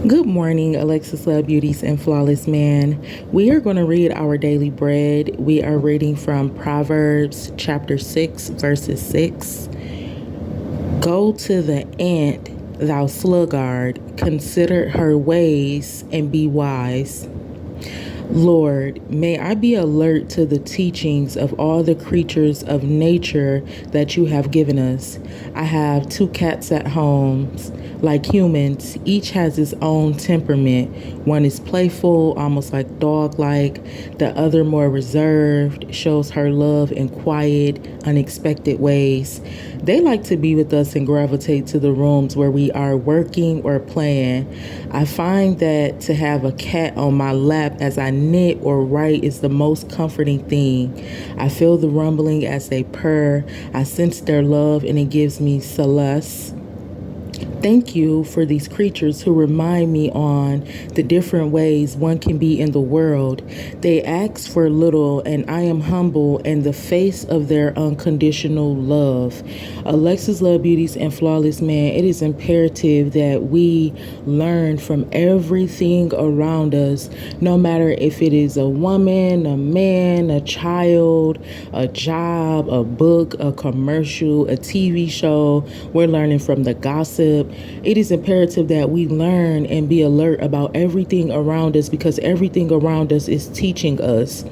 Good morning, Alexis Love Beauties and Flawless Man. We are going to read our daily bread. We are reading from Proverbs chapter 6, verses 6. Go to the ant, thou sluggard, consider her ways and be wise. Lord, may I be alert to the teachings of all the creatures of nature that you have given us. I have two cats at home. Like humans, each has its own temperament. One is playful, almost like dog like. The other, more reserved, shows her love in quiet, unexpected ways. They like to be with us and gravitate to the rooms where we are working or playing. I find that to have a cat on my lap as I knit or write is the most comforting thing. I feel the rumbling as they purr. I sense their love and it gives me solace. Thank you for these creatures who remind me on the different ways one can be in the world. They ask for little, and I am humble in the face of their unconditional love. Alexis Love Beauties and Flawless Man, it is imperative that we learn from everything around us, no matter if it is a woman, a man, a child, a job, a book, a commercial, a TV show. We're learning from the gossip. It is imperative that we learn and be alert about everything around us because everything around us is teaching us.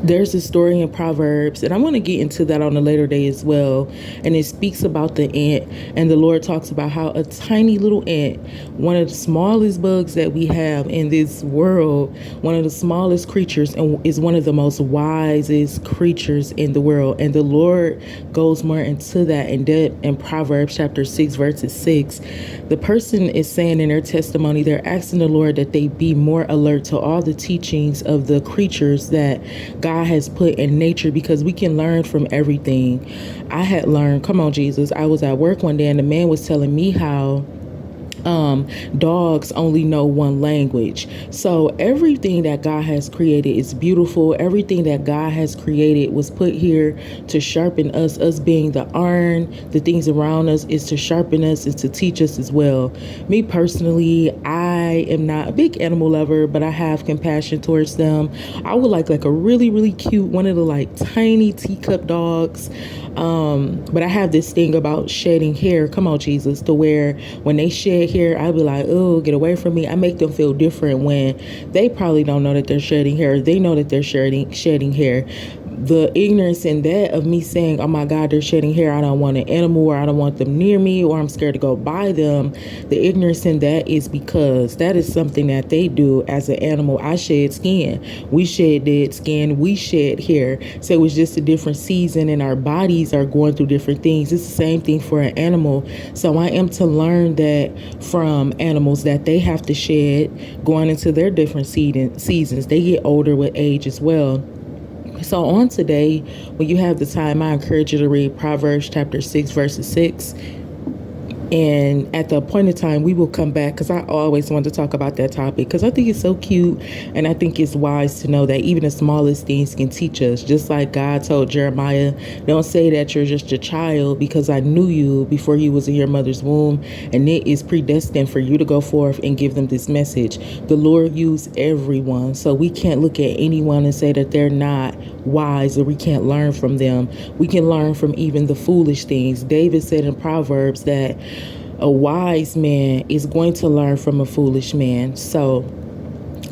There's a story in Proverbs, and I want to get into that on a later day as well. And it speaks about the ant, and the Lord talks about how a tiny little ant, one of the smallest bugs that we have in this world, one of the smallest creatures, and is one of the most wisest creatures in the world. And the Lord goes more into that in depth in Proverbs chapter 6, verses 6. The person is saying in their testimony, they're asking the Lord that they be more alert to all the teachings of the creatures that God has put in nature because we can learn from everything. I had learned, come on, Jesus. I was at work one day and the man was telling me how dogs only know one language. So everything that God has created is beautiful. Everything that God has created was put here to sharpen us. Us being the iron, the things around us is to sharpen us and to teach us as well. Me personally, I am not a big animal lover, but I have compassion towards them. I would like a really, really cute, one of the like tiny teacup dogs. But I have this thing about shedding hair. Come on, Jesus, to where when they shed hair, I'd be like, oh, get away from me. I make them feel different when they probably don't know that they're shedding hair. They know that they're shedding hair. The ignorance in that of me saying, oh my God, they're shedding hair. I don't want an animal or I don't want them near me or I'm scared to go by them. The ignorance in that is because that is something that they do as an animal. I shed skin. We shed dead skin. We shed hair. So it's just a different season and our bodies are going through different things. It's the same thing for an animal. So I am to learn that from animals that they have to shed going into their different seasons. They get older with age as well. So on today, when you have the time, I encourage you to read Proverbs chapter 6, verses 6. And at the appointed time, we will come back because I always want to talk about that topic because I think it's so cute. And I think it's wise to know that even the smallest things can teach us. Just like God told Jeremiah, don't say that you're just a child because I knew you before you was in your mother's womb. And it is predestined for you to go forth and give them this message. The Lord used everyone. So we can't look at anyone and say that they're not wise or we can't learn from them. We can learn from even the foolish things. David said in Proverbs that a wise man is going to learn from a foolish man. So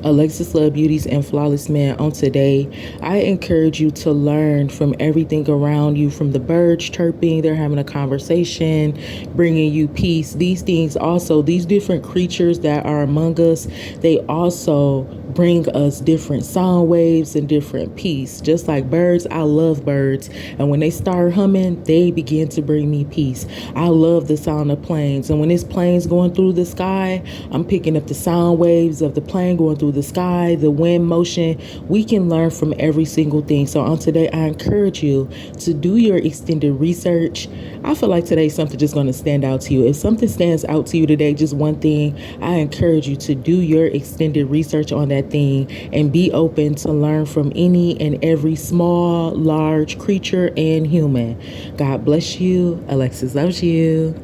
Alexis Love Beauties and Flawless Man, on today, I encourage you to learn from everything around you, from the birds chirping, they're having a conversation, bringing you peace. These things also, these different creatures that are among us, they also bring us different sound waves and different peace. Just like birds, I love birds. And when they start humming, they begin to bring me peace. I love the sound of planes. And when this plane's going through the sky, I'm picking up the sound waves of the plane going through the sky, the wind motion. We can learn from every single thing. So on today, I encourage you to do your extended research. I feel like today something just going to stand out to you. If something stands out to you today, just one thing, I encourage you to do your extended research on that thing and be open to learn from any and every small, large creature and human. God bless you. Alexis loves you.